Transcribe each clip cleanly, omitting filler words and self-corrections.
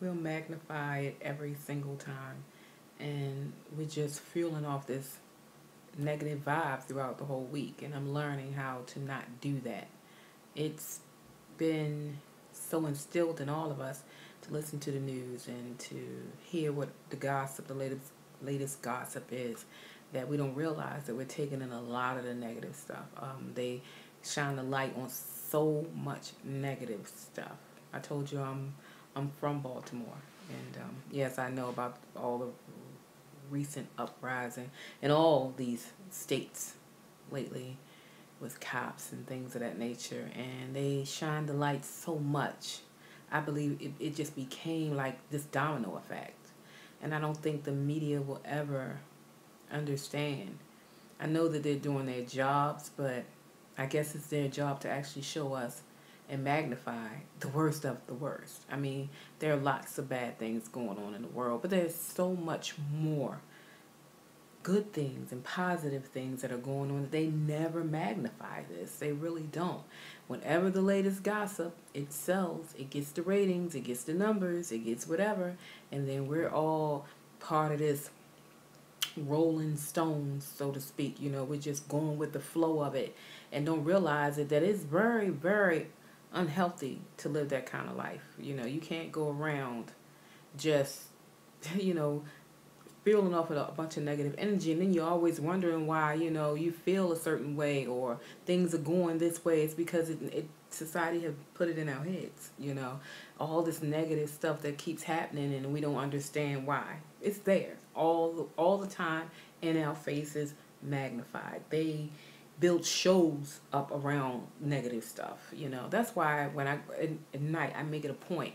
we'll magnify it every single time. And we're just fueling off this negative vibe throughout the whole week. And I'm learning how to not do that. It's been so instilled in all of us to listen to the news and to hear what the gossip, the latest gossip is, that we don't realize that we're taking in a lot of the negative stuff. They shine the light on so much negative stuff. I told you I'm from Baltimore, and yes, I know about all the recent uprising in all these states lately with cops and things of that nature, and they shine the light so much. I believe it just became like this domino effect, and I don't think the media will ever understand. I know that they're doing their jobs, but I guess it's their job to actually show us and magnify the worst of the worst. I mean, there are lots of bad things going on in the world, but there's so much more good things and positive things that are going on that they never magnify this. They really don't. Whenever the latest gossip, it sells, it gets the ratings, it gets the numbers, it gets whatever, and then we're all part of this rolling stones, so to speak. We're just going with the flow of it and don't realize it that it's very, very unhealthy to live that kind of life. You can't go around just, you know, feeling off of a bunch of negative energy, and then you're always wondering why you feel a certain way or things are going this way. It's because society have put it in our heads. All this negative stuff that keeps happening, and we don't understand why. It's there all the time in our faces, magnified. They build shows up around negative stuff. That's why when at night I make it a point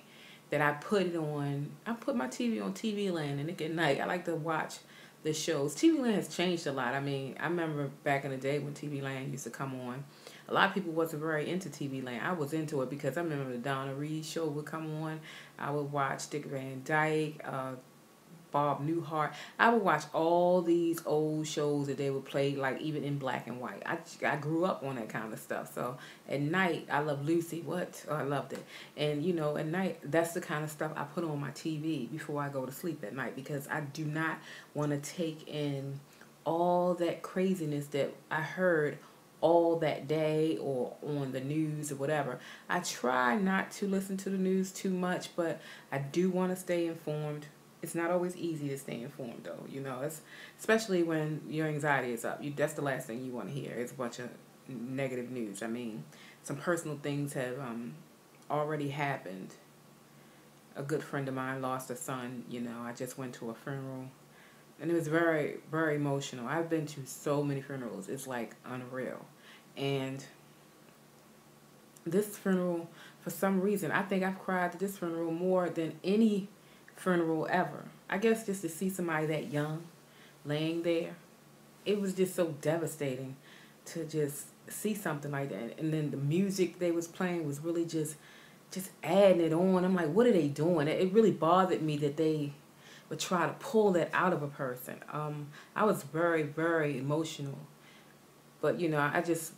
that I put it on. I put my TV on TV Land, and at night I like to watch the shows. TV Land has changed a lot. I mean, I remember back in the day when TV Land used to come on. A lot of people wasn't very into TV Land. I was into it because I remember the Donna Reed show would come on. I would watch Dick Van Dyke, Bob Newhart. I would watch all these old shows that they would play, like even in black and white. I grew up on that kind of stuff. So at night, I love Lucy. What? Oh, I loved it. And at night, that's the kind of stuff I put on my TV before I go to sleep at night, because I do not want to take in all that craziness that I heard all that day or on the news or whatever. I try not to listen to the news too much, but I do want to stay informed. It's not always easy to stay informed, though. It's especially when your anxiety is up. That's the last thing you want to hear is a bunch of negative news. I mean, some personal things have already happened. A good friend of mine lost a son. I just went to a funeral, and it was very, very emotional. I've been to so many funerals. It's like unreal. And this funeral, for some reason, I think I've cried at this funeral more than any funeral ever. I guess just to see somebody that young laying there, it was just so devastating to just see something like that. And then the music they was playing was really just adding it on. I'm like, what are they doing? It really bothered me that they would try to pull that out of a person. I was very, very emotional. But I just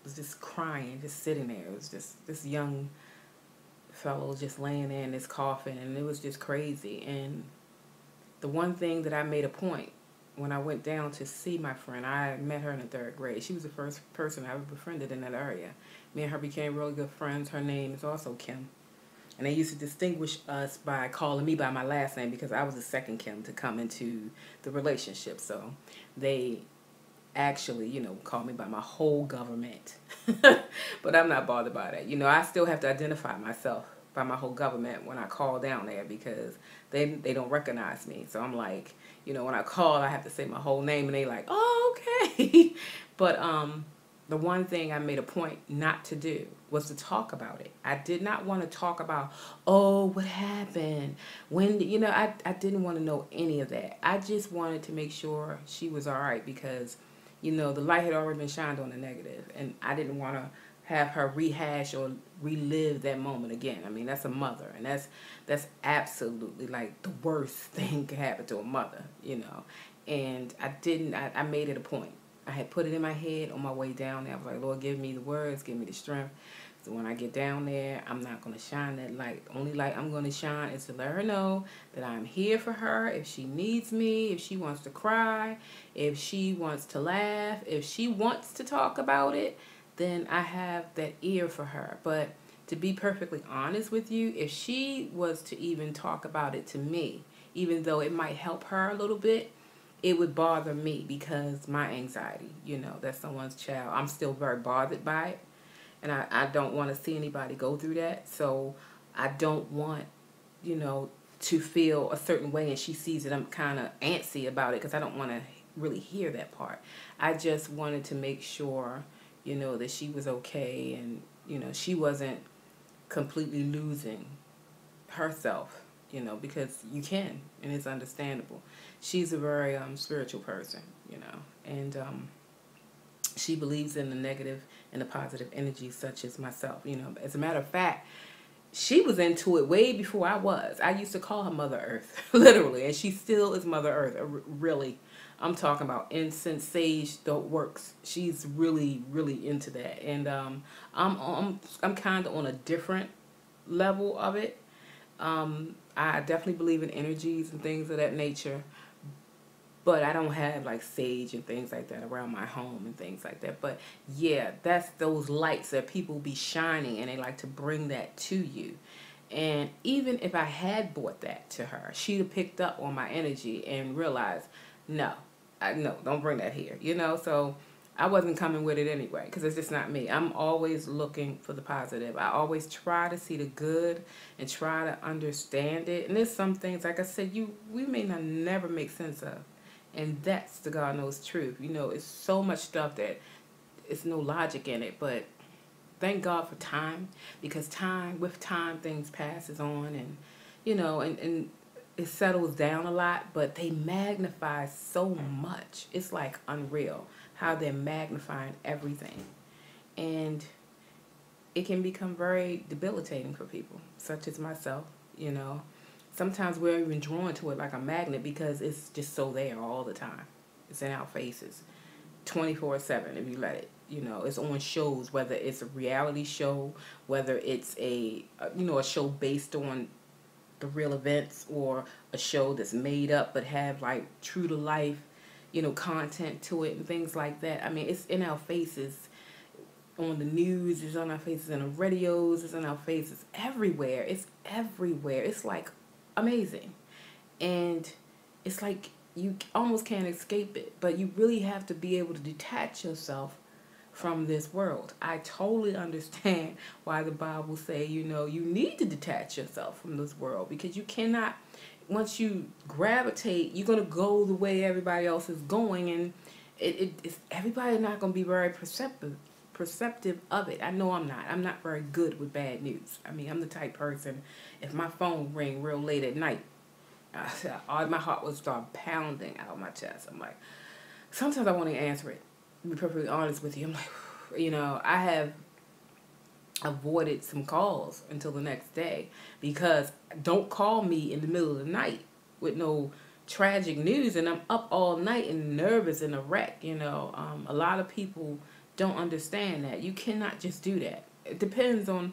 was just crying, just sitting there. It was just this young fellow just laying there in his coffin, and it was just crazy. And the one thing that I made a point when I went down to see my friend, I met her in the third grade. She was the first person I ever befriended in that area. Me and her became really good friends. Her name is also Kim. And they used to distinguish us by calling me by my last name because I was the second Kim to come into the relationship. So they actually, call me by my whole government. But I'm not bothered by that. I still have to identify myself by my whole government when I call down there because they don't recognize me. So I'm like, when I call, I have to say my whole name, and they like, oh, okay. But the one thing I made a point not to do was to talk about it. I did not want to talk about, oh, what happened? When, I didn't want to know any of that. I just wanted to make sure she was all right because, the light had already been shined on the negative, and I didn't want to have her rehash or relive that moment again. I mean, that's a mother, and that's absolutely like the worst thing could happen to a mother. And I made it a point. I had put it in my head on my way down there. I was like, Lord, give me the words, give me the strength So when I get down there, I'm not going to shine that light. Only light I'm going to shine is to let her know that I'm here for her if she needs me, if she wants to cry, if she wants to laugh, if she wants to talk about it, then I have that ear for her. But to be perfectly honest with you, if she was to even talk about it to me, even though it might help her a little bit, it would bother me because my anxiety, that's someone's child. I'm still very bothered by it. And I don't want to see anybody go through that. So I don't want, to feel a certain way and she sees that I'm kind of antsy about it because I don't want to really hear that part. I just wanted to make sure, that she was okay and, she wasn't completely losing herself, because you can, and it's understandable. She's a very spiritual person, and she believes in the negative and the positive energy, such as myself. As a matter of fact, she was into it way before I was. I used to call her Mother Earth, literally, and she still is Mother Earth, really. I'm talking about incense, sage, the works. She's really, really into that, and I'm kind of on a different level of it. I definitely believe in energies and things of that nature, but I don't have like sage and things like that around my home and things like that. But yeah, that's those lights that people be shining and they like to bring that to you. And even if I had brought that to her, she'd have picked up on my energy and realized, no, no, don't bring that here, So I wasn't coming with it anyway because it's just not me. I'm always looking for the positive. I always try to see the good and try to understand it. And there's some things, like I said, we may not never make sense of. And that's the God knows truth. It's so much stuff that it's no logic in it. But thank God for time, because with time, things passes on and, and it settles down a lot. But they magnify so much. It's like unreal how they're magnifying everything. And it can become very debilitating for people, such as myself, Sometimes we're even drawn to it like a magnet because it's just so there all the time. It's in our faces 24/7 if you let it. It's on shows, whether it's a reality show, whether it's a show based on the real events, or a show that's made up but have like true to life, content to it and things like that. I mean, it's in our faces on the news, it's on our faces in the radios, it's on our faces everywhere. It's everywhere. It's like amazing. And it's like you almost can't escape it, but you really have to be able to detach yourself from this world. I totally understand why the Bible say, you need to detach yourself from this world, because you cannot, once you gravitate, you're going to go the way everybody else is going, and it's everybody not going to be very perceptive of it. I know I'm not. I'm not very good with bad news. I mean, I'm the type person, if my phone ring real late at night, my heart will start pounding out of my chest. I'm like, sometimes I want to answer it. To be perfectly honest with you, I'm like, I have avoided some calls until the next day, because don't call me in the middle of the night with no tragic news, and I'm up all night and nervous and a wreck. A lot of people don't understand that you cannot just do that. It depends on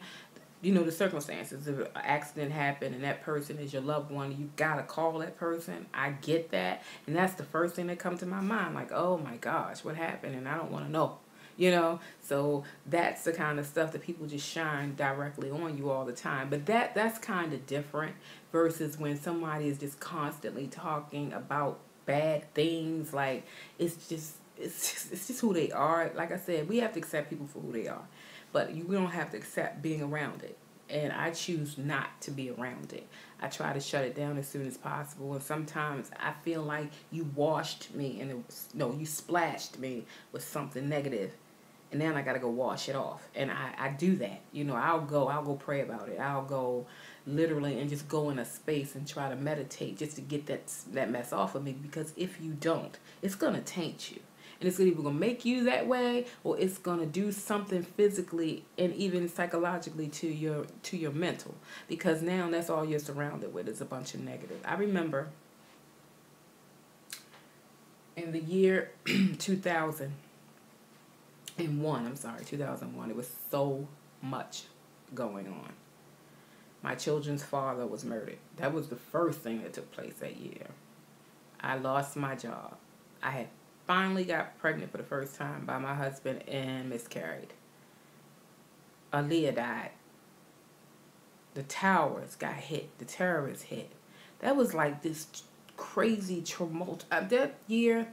the circumstances. If an accident happened and that person is your loved one, you gotta call that person. I get that, and that's the first thing that comes to my mind, like, oh my gosh, what happened? And I don't want to know. So that's the kind of stuff that people just shine directly on you all the time. But that's kind of different versus when somebody is just constantly talking about bad things. Like, it's just who they are. Like I said, we have to accept people for who they are, but we don't have to accept being around it. And I choose not to be around it. I try to shut it down as soon as possible. And sometimes I feel like you washed me, and you splashed me with something negative, and then I gotta go wash it off. And I do that. I'll go pray about it. I'll go literally and just go in a space and try to meditate just to get that mess off of me. Because if you don't, it's gonna taint you. And it's either going to make you that way, or it's going to do something physically and even psychologically to your mental. Because now that's all you're surrounded with is a bunch of negative. I remember in the year 2001, it was so much going on. My children's father was murdered. That was the first thing that took place that year. I lost my job. I had finally got pregnant for the first time by my husband and miscarried. Aaliyah died. The towers got hit. The terrorists hit. That was like this crazy tumult. That year,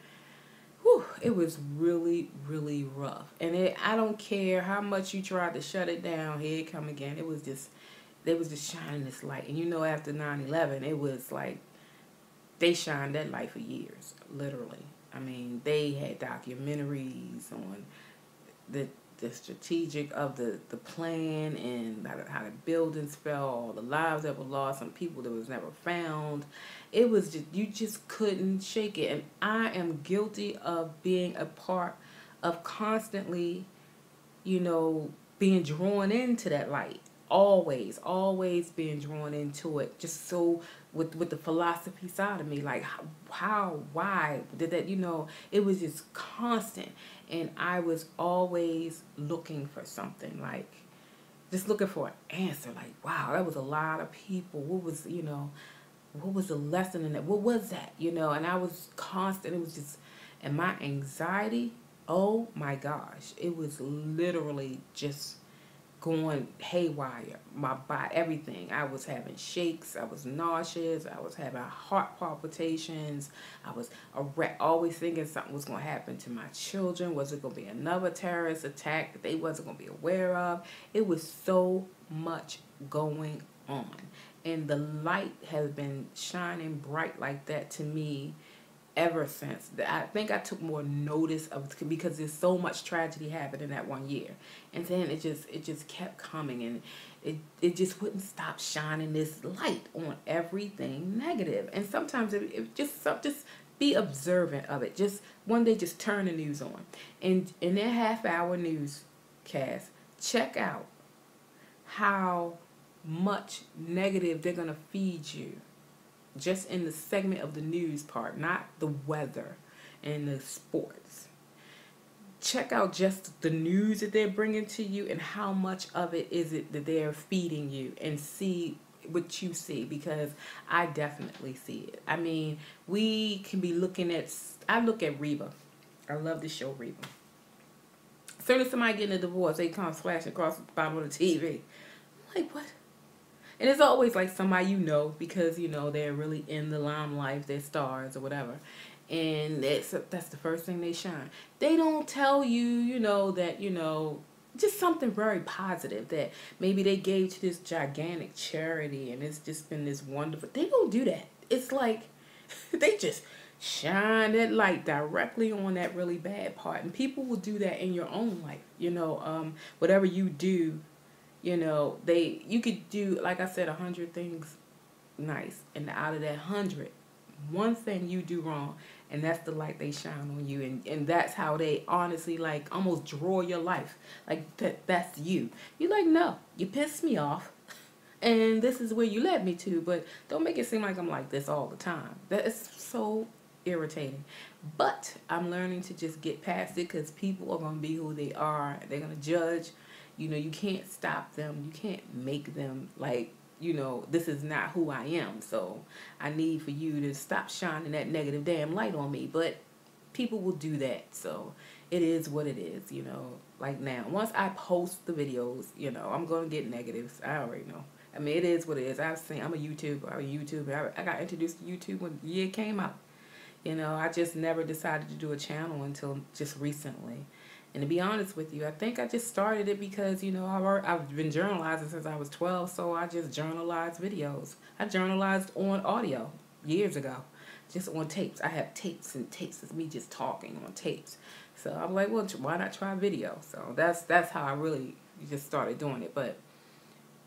whew, it was really, really rough. And I don't care how much you tried to shut it down, here it come again. It was just shining this light. And you know, after 9/11, it was like they shined that light for years, literally. I mean, they had documentaries on the strategic of the plan and how the buildings fell, all the lives that were lost, some people that was never found. It was just, you just couldn't shake it. And I am guilty of being a part of constantly, you know, being drawn into that light. Always being drawn into it. Just so with the philosophy side of me, like why did that, you know, it was just constant. And I was always looking for something, like just looking for an answer. Like, wow, that was a lot of people. What was, you know, what was the lesson in that? What was that, you know? And I was constant. It was just, and my anxiety, oh my gosh, it was literally just going haywire. My body, everything. I was having shakes. I was nauseous. I was having heart palpitations. I was always thinking something was going to happen to my children. Was it going to be another terrorist attack that they wasn't going to be aware of? It was so much going on. And the light has been shining bright like that to me ever since. I think I took more notice of it because there's so much tragedy happened in that one year, and then it just kept coming, and it just wouldn't stop shining this light on everything negative. And sometimes it just be observant of it. Just one day, just turn the news on, and in that half-hour newscast, check out how much negative they're gonna feed you. Just in the segment of the news part, not the weather and the sports. Check out just the news that they're bringing to you and how much of it is it that they're feeding you, and see what you see, because I definitely see it. I mean, we can be looking at, I look at Reba. I love the show Reba. As soon as somebody getting a divorce, they come flashing across the bottom of the TV. I'm like, what? And it's always like somebody you know, because, you know, they're really in the limelight, they're stars or whatever. And that's the first thing they shine. They don't tell you, you know, that, you know, just something very positive that maybe they gave to this gigantic charity and it's just been this wonderful. They don't do that. It's like they just shine that light directly on that really bad part. And people will do that in your own life. You know, whatever you do, you know, you could do, like I said, 100 things nice, and out of that 100, one thing you do wrong, and that's the light they shine on you, and that's how they honestly like almost draw your life, like that's you. You're like, no, you pissed me off, and this is where you led me to, but don't make it seem like I'm like this all the time. That is so irritating. But I'm learning to just get past it, because people are going to be who they are. They're going to judge. You know, you can't stop them. You can't make them like, you know, this is not who I am. So I need for you to stop shining that negative damn light on me. But people will do that. So it is what it is, you know. Like now, once I post the videos, you know, I'm going to get negatives. I already know. I mean, it is what it is. I'm a YouTuber. I got introduced to YouTube when the year came out. You know, I just never decided to do a channel until just recently. And to be honest with you, I think I just started it because, you know, I've been journalizing since I was 12, so I just journalized videos. I journalized on audio years ago, just on tapes. I have tapes and tapes of me just talking on tapes. So I'm like, well, why not try video? So that's how I really just started doing it. But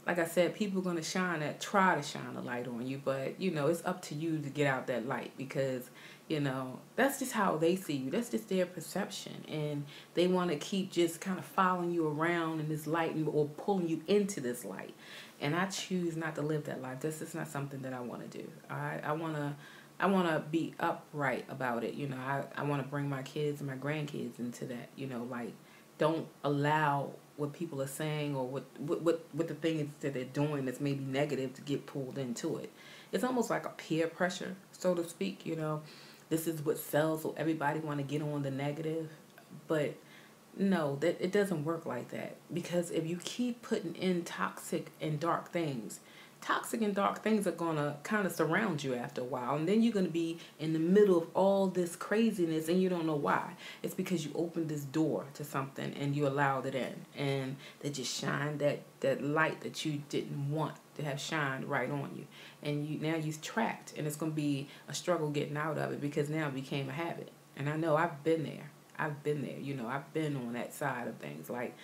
like I said, people are going to try to shine a light on you, but, you know, it's up to you to get out that light, because, you know, that's just how they see you. That's just their perception, and they want to keep just kind of following you around in this light or pulling you into this light, and I choose not to live that life. That's just not something that I want to do. I want to be upright about it. I want to bring my kids and my grandkids into that, like, don't allow what people are saying, or what the thing is that they're doing that's maybe negative, to get pulled into it. It's almost like a peer pressure, so to speak. This is what sells, so everybody want to get on the negative. But no, that it doesn't work like that, because if you keep putting in toxic and dark things are going to kind of surround you after a while, and then you're going to be in the middle of all this craziness and you don't know why. It's because you opened this door to something and you allowed it in, and they just shine that light that you didn't want to have shined right on you, and now you're trapped, and it's going to be a struggle getting out of it, because now it became a habit. And I know I've been there. I've been there. I've been on that side of things. Like,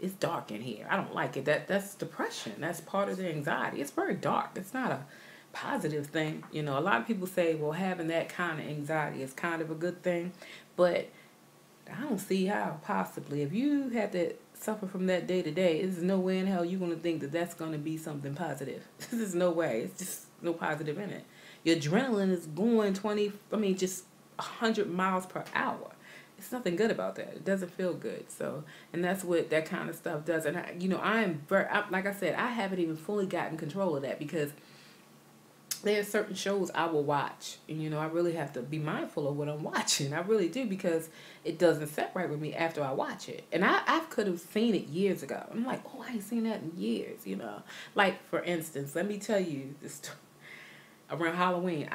it's dark in here. I don't like it. That's depression. That's part of the anxiety. It's very dark. It's not a positive thing. A lot of people say, well, having that kind of anxiety is kind of a good thing, but I don't see how possibly. If you have to suffer from that day to day, there's no way in hell you're going to think that that's going to be something positive. There's no way. It's just no positive in it. Your adrenaline is going just 100 miles per hour. It's nothing good about that. It doesn't feel good. So, and that's what that kind of stuff does. And like I said, I haven't even fully gotten control of that, because there are certain shows I will watch, and I really have to be mindful of what I'm watching. I really do, because it doesn't set right with me after I watch it. And I could have seen it years ago. I'm like, oh, I ain't seen that in years. Like, for instance, let me tell you this story. Around Halloween,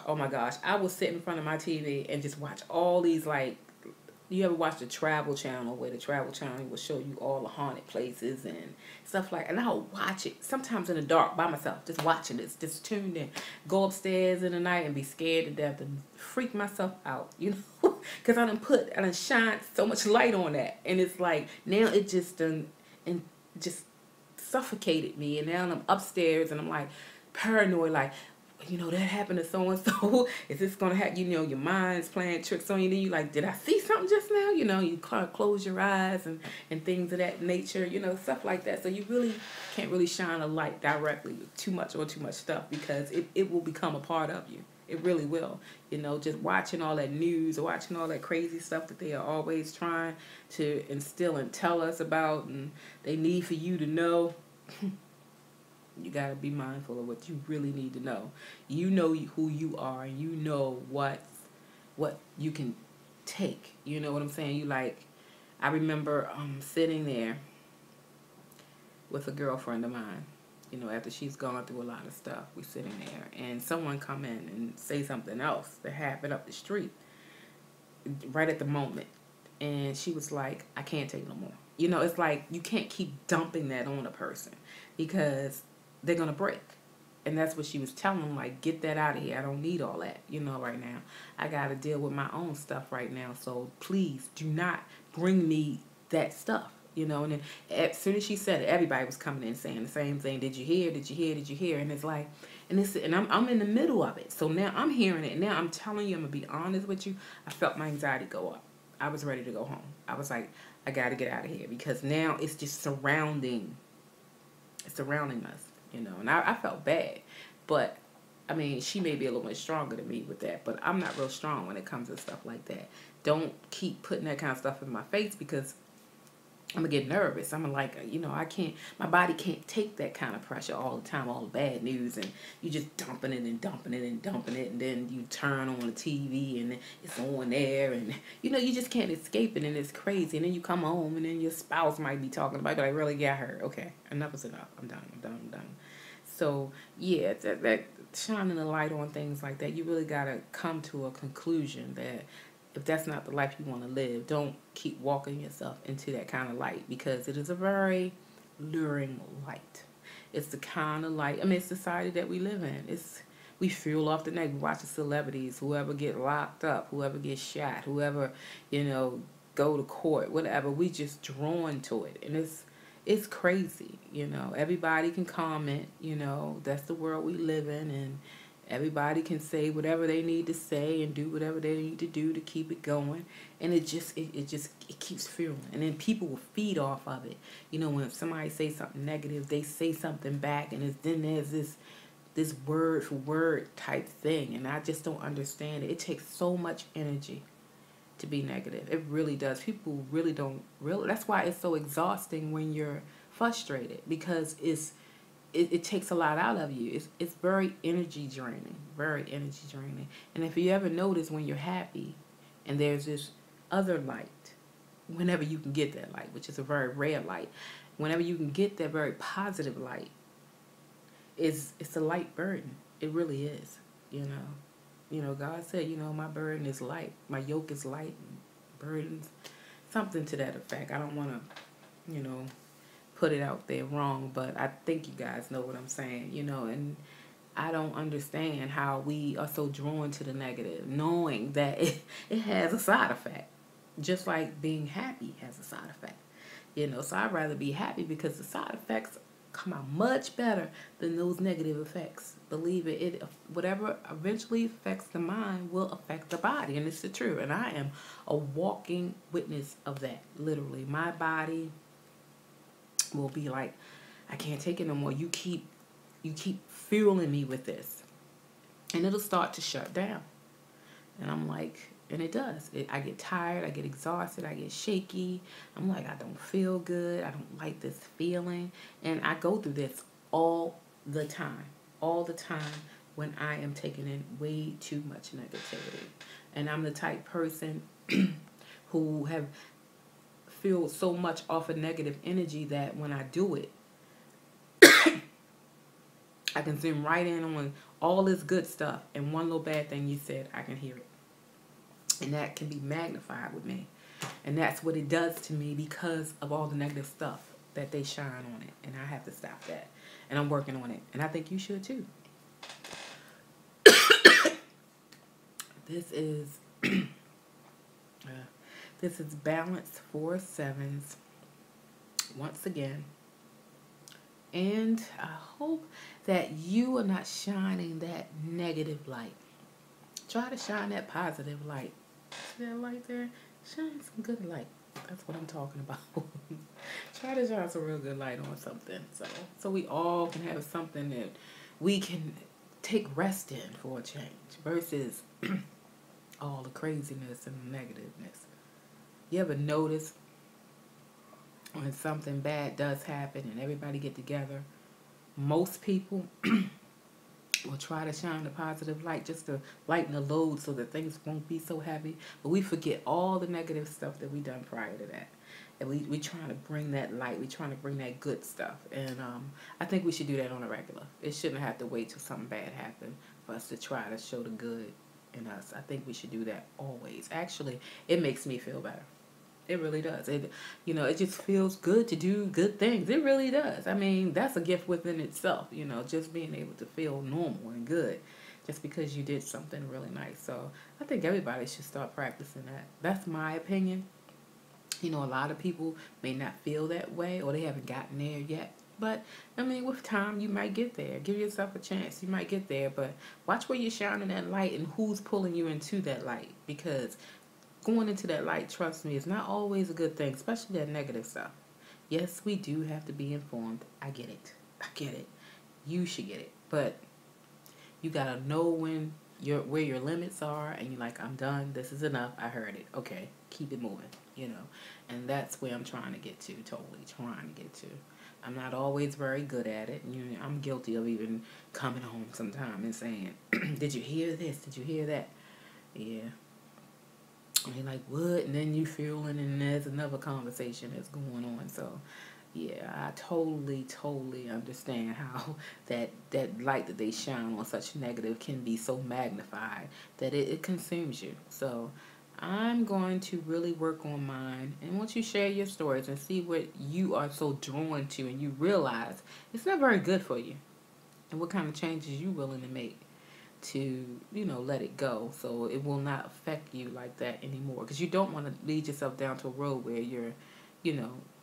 oh my gosh, I will sit in front of my TV and just watch all these, like, you ever watch the Travel Channel, where the Travel Channel will show you all the haunted places and stuff and I'll watch it sometimes in the dark by myself, just watching it, just tuned in. Go upstairs in the night and be scared to death and freak myself out, because I done shine so much light on that, and it's like now it just just suffocated me, and now I'm upstairs and I'm like paranoid, like, that happened to so-and-so. Is this going to happen? Your mind's playing tricks on you. Then you like, did I see something just now? You close your eyes and things of that nature, stuff like that. So you really can't really shine a light directly with too much stuff, because it will become a part of you. It really will. Just watching all that news, or watching all that crazy stuff that they are always trying to instill and tell us about, and they need for you to know. You got to be mindful of what you really need to know. You know who you are, and you know what you can take. You know what I'm saying? I remember sitting there with a girlfriend of mine, after she's gone through a lot of stuff. We're sitting there, and someone come in and say something else that happened up the street right at the moment. And she was like, I can't take no more. It's like you can't keep dumping that on a person, because they're going to break. And that's what she was telling them, like, get that out of here. I don't need all that, right now. I got to deal with my own stuff right now. So please do not bring me that stuff, And then as soon as she said it, everybody was coming in saying the same thing. Did you hear? Did you hear? Did you hear? And it's like, and I'm in the middle of it. So now I'm hearing it. Now I'm telling you, I'm going to be honest with you. I felt my anxiety go up. I was ready to go home. I was like, I got to get out of here, because now it's just surrounding us. And I felt bad. But, she may be a little bit stronger than me with that, but I'm not real strong when it comes to stuff like that. Don't keep putting that kind of stuff in my face, because I'm going to get nervous. I'm like, my body can't take that kind of pressure all the time, all the bad news, and you just dumping it and dumping it and dumping it, and then you turn on the TV and it's on there, and, you just can't escape it, and it's crazy, and then you come home, and then your spouse might be talking about it, like, really got her. Okay, enough is enough. I'm done. So, yeah, that shining the light on things like that, you really got to come to a conclusion that if that's not the life you want to live, don't keep walking yourself into that kind of light, because it is a very luring light. It's the kind of light, it's the society that we live in. We fuel off the neck. We watch the celebrities, whoever get locked up, whoever gets shot, whoever, go to court, whatever. We just drawn to it. And it's crazy, Everybody can comment, that's the world we live in, and everybody can say whatever they need to say and do whatever they need to do to keep it going. And it keeps fueling. And then people will feed off of it. When somebody says something negative, they say something back, and then there's this word for word type thing. And I just don't understand it. It takes so much energy to be negative. It really does. People really don't really. That's why it's so exhausting when you're frustrated, because it takes a lot out of you. It's very energy draining, very energy draining. And if you ever notice when you're happy, and there's this other light, whenever you can get that light, which is a very rare light, whenever you can get that very positive light, it's a light burden. It really is. God said, my burden is light, my yoke is light, burdens, something to that effect. I don't want to, put it out there wrong, but I think you guys know what I'm saying, and I don't understand how we are so drawn to the negative, knowing that it has a side effect, just like being happy has a side effect, so I'd rather be happy, because the side effects come out much better than those negative effects. Believe it, whatever eventually affects the mind will affect the body, and it's the truth. And I am a walking witness of that. Literally, my body will be like, I can't take it no more. You keep fueling me with this, and it'll start to shut down. And I'm like, and it does. I get tired, I get exhausted, I get shaky. I'm like, I don't feel good. I don't like this feeling. And I go through this all the time when I am taking in way too much negativity. And I'm the type person who feel so much off of negative energy that when I do it, I can zoom right in on all this good stuff, and one little bad thing you said, I can hear it. And that can be magnified with me. And that's what it does to me, because of all the negative stuff that they shine on it. And I have to stop that. And I'm working on it. And I think you should too. This is Balance 4 Sevens once again. And I hope that you are not shining that negative light. Try to shine that positive light. See that light there? Shine some good light. That's what I'm talking about. Try to shine some real good light on something. So we all can have something that we can take rest in for a change, versus all the craziness and the negativeness. You ever notice when something bad does happen and everybody get together, most people will try to shine the positive light just to lighten the load so that things won't be so heavy. But we forget all the negative stuff that we done prior to that. And we trying to bring that light. We trying to bring that good stuff. And I think we should do that on a regular. It shouldn't have to wait till something bad happens for us to try to show the good in us. I think we should do that always. Actually, it makes me feel better. It really does. It just feels good to do good things. It really does. I mean, that's a gift within itself, just being able to feel normal and good just because you did something really nice. So I think everybody should start practicing that. That's my opinion. A lot of people may not feel that way, or they haven't gotten there yet. But, I mean, with time, you might get there. Give yourself a chance. You might get there. But watch where you're shining that light and who's pulling you into that light. Because going into that light, trust me, is not always a good thing, especially that negative stuff. Yes, we do have to be informed. I get it. You should get it. But you got to know where your limits are, and you're like, I'm done. This is enough. I heard it. Okay, keep it moving, And that's where I'm trying to get to, totally trying to get to. I'm not always very good at it. I'm guilty of even coming home sometime and saying, did you hear this? Did you hear that? Yeah. And you're like, what? And then you feeling, and there's another conversation that's going on. So, yeah, I totally understand how that light that they shine on such negative can be so magnified that it consumes you. So, I'm going to really work on mine. And once you share your stories and see what you are so drawn to, and you realize it's not very good for you, and what kind of changes you're willing to make to, let it go, so it will not affect you like that anymore. Because you don't want to lead yourself down to a road where you're,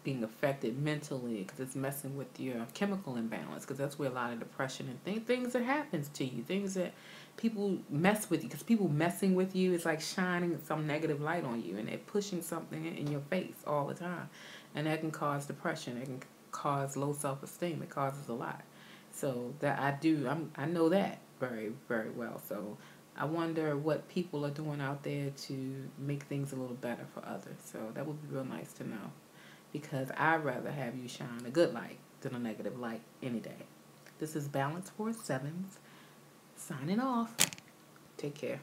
being affected mentally, because it's messing with your chemical imbalance, because that's where a lot of depression and things that happens to you, things that people mess with you, because people messing with you is like shining some negative light on you, and they're pushing something in your face all the time, and that can cause depression. It can cause low self-esteem. It causes a lot. So that I know that very, very well. So I wonder what people are doing out there to make things a little better for others. So that would be real nice to know, because I'd rather have you shine a good light than a negative light any day. This is Balance for Sevens, signing off. Take care.